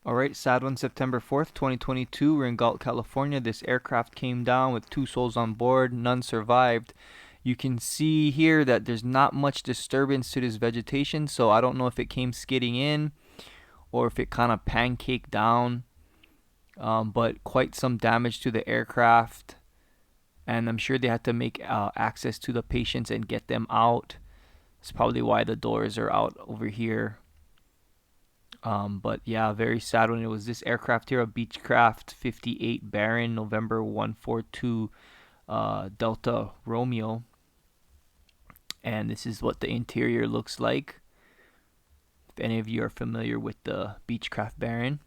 Alright, sad one, September 4th, 2022. We're in Galt, California. This aircraft came down with 2 souls on board. None survived. You can see here that there's not much disturbance to this vegetation, so I don't know if it came skidding in or if it kind of pancaked down. But quite some damage to the aircraft. And I'm sure they had to make access to the patients and get them out. That's probably why the doors are out over here. But yeah, very sad one. It was this aircraft here, a Beechcraft 58 Baron, November 142 Delta Romeo. And this is what the interior looks like. If any of you are familiar with the Beechcraft Baron.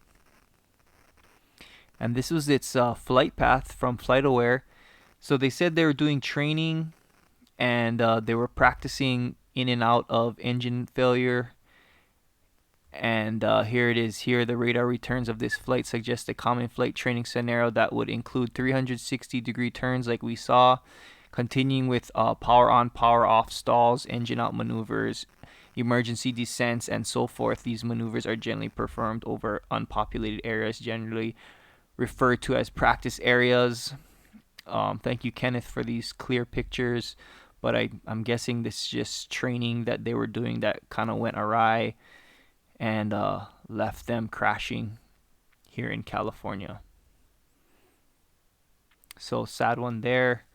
And this was its flight path from FlightAware. So they said they were doing training and they were practicing in and out of engine failure. And here it is. Here, the radar returns of this flight suggest a common flight training scenario that would include 360-degree turns like we saw, continuing with power on, power off stalls, engine out maneuvers, emergency descents, and so forth. These maneuvers are generally performed over unpopulated areas, generally referred to as practice areas. Thank you, Kenneth, for these clear pictures. But I'm guessing this is just training that they were doing that kind of went awry and left them crashing here in California. So sad one there.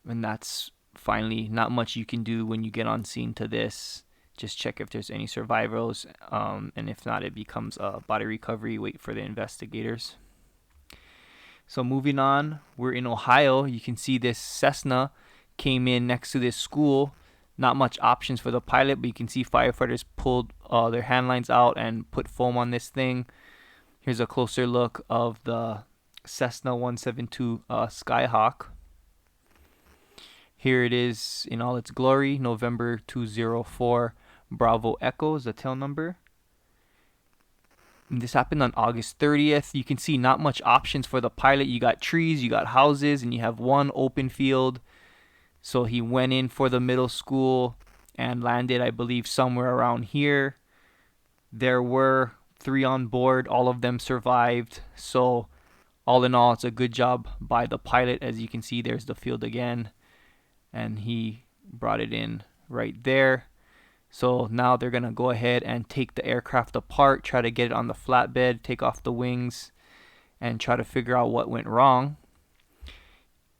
And that's finally not much you can do when you get on scene to this. Just check if there's any survivors. And if not, it becomes a body recovery. Wait for the investigators. So moving on, we're in Ohio. You can see this Cessna came in next to this school. Not much options for the pilot, but you can see firefighters pulled their hand lines out and put foam on this thing. Here's a closer look of the Cessna 172 Skyhawk. Here it is in all its glory, November 204 Bravo Echo is the tail number. And this happened on August 30th. You can see not much options for the pilot. You got trees, you got houses, and you have one open field. So he went in for the middle school and landed, I believe, somewhere around here. There were 3 on board. All of them survived. So all in all, it's a good job by the pilot. As you can see, there's the field again. And he brought it in right there. So now they're going to go ahead and take the aircraft apart, try to get it on the flatbed, take off the wings, and try to figure out what went wrong.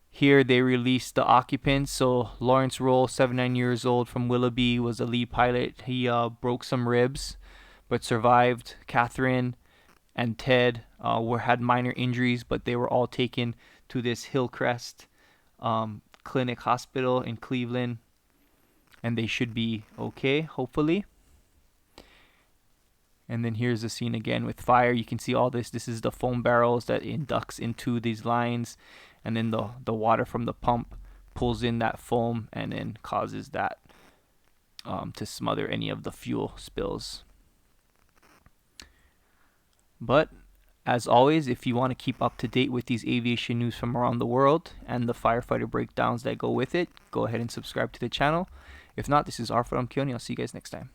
Here they released the occupants. So Lawrence Roll, 79 years old, from Willoughby, was the lead pilot. He broke some ribs but survived. Catherine and Ted had minor injuries, but they were all taken to this Hillcrest Clinic Hospital in Cleveland, and they should be okay, hopefully. And then here's the scene again with fire. You can see all this. This is the foam barrels that inducts into these lines, and then the water from the pump pulls in that foam and then causes that to smother any of the fuel spills. But as always, if you want to keep up to date with these aviation news from around the world and the firefighter breakdowns that go with it, go ahead and subscribe to the channel. If not, this is Arfad Amkioni. I'll see you guys next time.